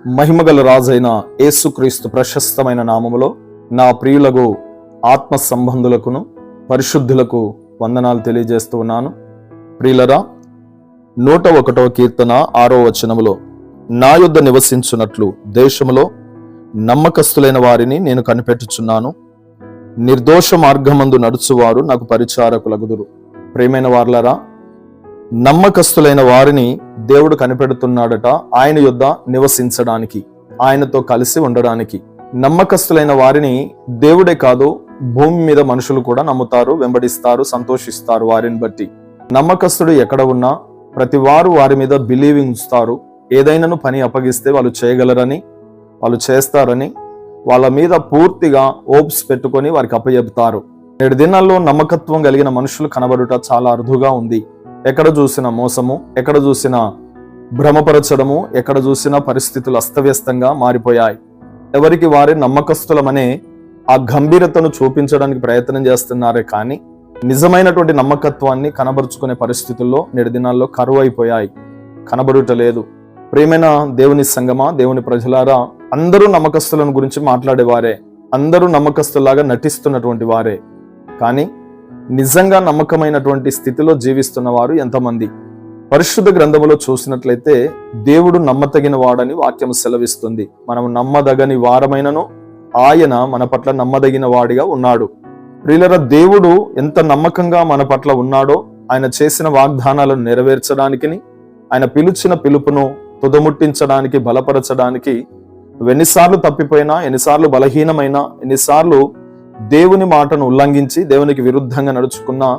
మహిమగల రాజైన యేసుక్రీస్తు ప్రశస్తమైన నామములో నా ప్రియులకు ఆత్మ సంబంధులకును పరిశుద్ధులకు వందనాలు తెలియజేస్తూ ఉన్నాను. ప్రియులరా, 101వ కీర్తన 6వ వచనములో, నా యొద్ద నివసించున్నట్లు దేశములో నమ్మకస్తులైన వారిని నేను కనిపెట్టుచున్నాను, నిర్దోష మార్గమందు నడుచువారు నాకు పరిచారకులగుదురు. ప్రియమైన వార్లరా, నమ్మకస్తులైన వారిని దేవుడు కనిపెడుతున్నాడట ఆయన యొద్ద నివసించడానికి, ఆయనతో కలిసి ఉండడానికి. నమ్మకస్తులైన వారిని దేవుడే కాదు, భూమి మీద మనుషులు కూడా నమ్ముతారు, వెంబడిస్తారు, సంతోషిస్తారు. వారిని బట్టి నమ్మకస్తుడు ఎక్కడ ఉన్నా ప్రతి వారు వారి మీద బిలీవింగ్ ఉంచుతారు. ఏదైనాను పని అప్పగిస్తే వాళ్ళు చేయగలరని, వాళ్ళు చేస్తారని వాళ్ళ మీద పూర్తిగా ఓప్స్ పెట్టుకొని వారికి అప్పచెబుతారు. 7 దినాల్లో నమ్మకత్వం కలిగిన మనుషులు కనబడుట చాలా అరుదుగా ఉంది. ఎక్కడ చూసిన మోసము, ఎక్కడ చూసిన భ్రమపరచడము, ఎక్కడ చూసిన పరిస్థితులు అస్తవ్యస్తంగా మారిపోయాయి. ఎవరికి వారి నమ్మకస్తులమనే ఆ గంభీరతను చూపించడానికి ప్రయత్నం చేస్తున్నారే కానీ నిజమైనటువంటి నమ్మకత్వాన్ని కనబరుచుకునే పరిస్థితుల్లో 7 దినాల్లో కరువు అయిపోయాయి, కనబడుటలేదు. ప్రియమైన దేవుని సంగమా, దేవుని ప్రజలారా, అందరూ నమ్మకస్తులను గురించి మాట్లాడేవారే, అందరూ నమ్మకస్తులాగా నటిస్తున్నటువంటి వారే, కానీ నిజంగా నమ్మకమైనటువంటి స్థితిలో జీవిస్తున్న వారు ఎంతమంది? పరిశుద్ధ గ్రంథములో చూసినట్లయితే దేవుడు నమ్మతగిన వాడని వాక్యం సెలవిస్తుంది. మనం నమ్మదగని వారమైనను ఆయన మన పట్ల నమ్మదగిన వాడిగా ఉన్నాడు. ప్రియులరా, దేవుడు ఎంత నమ్మకంగా మన పట్ల ఉన్నాడో, ఆయన చేసిన వాగ్దానాలను నెరవేర్చడానికి, ఆయన పిలిచిన పిలుపును తుదముట్టించడానికి, బలపరచడానికి, ఎన్నిసార్లు తప్పిపోయినా, ఎన్నిసార్లు బలహీనమైనా, ఎన్నిసార్లు దేవుని మాటను ఉల్లంఘించి దేవునికి విరుద్ధంగా నడుచుకున్నా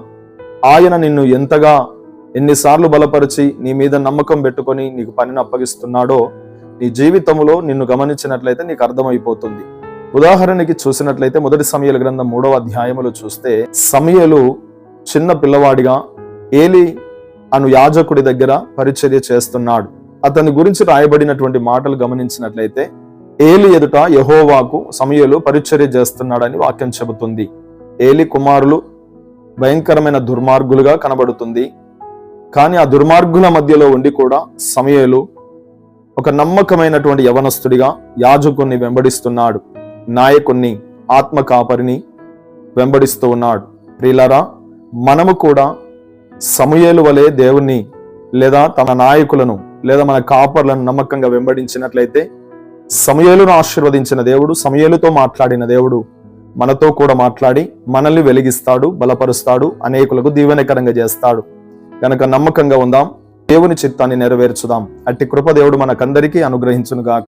ఆయన నిన్ను ఎంతగా ఎన్నిసార్లు బలపరిచి నీ మీద నమ్మకం పెట్టుకొని నీకు పనిని అప్పగిస్తున్నాడో నీ జీవితంలో నిన్ను గమనించినట్లయితే నీకు అర్థమైపోతుంది. ఉదాహరణకి చూసినట్లయితే 1 సమూయేలు గ్రంథం 3వ అధ్యాయములో చూస్తే, సమూయేలు చిన్న పిల్లవాడిగా ఏలి అను యాజకుడి దగ్గర పరిచర్య చేస్తున్నాడు. అతని గురించి రాయబడినటువంటి మాటలు గమనించినట్లయితే ఏలి ఎదుట యెహోవాకు సమూయేలు పరిచర్య చేస్తున్నాడని వాక్యం చెబుతుంది. ఏలి కుమారులు భయంకరమైన దుర్మార్గులుగా కనబడుతుంది. కానీ ఆ దుర్మార్గుల మధ్యలో ఉండి కూడా సమూయేలు ఒక నమ్మకమైనటువంటి యవనస్తుడిగా యాజకుణ్ణి వెంబడిస్తున్నాడు, నాయకుణ్ణి, ఆత్మ కాపరిని వెంబడిస్తూ ఉన్నాడు. ప్రియులారా, మనము కూడా సమూయేలు వలె దేవుణ్ణి లేదా తమ నాయకులను లేదా మన కాపర్లను నమ్మకంగా వెంబడించినట్లయితే సమూయేలును ఆశీర్వదించిన దేవుడు, సమూయేలుతో మాట్లాడిన దేవుడు మనతో కూడా మాట్లాడి మనల్ని వెలిగిస్తాడు, బలపరుస్తాడు, అనేకులకు దీవెనకరంగా చేస్తాడు. కనుక నమ్మకంగా ఉందాం, దేవుని చిత్తాన్ని నెరవేర్చుదాం. అట్టి కృప దేవుడు మనకందరికీ అనుగ్రహించునుగా.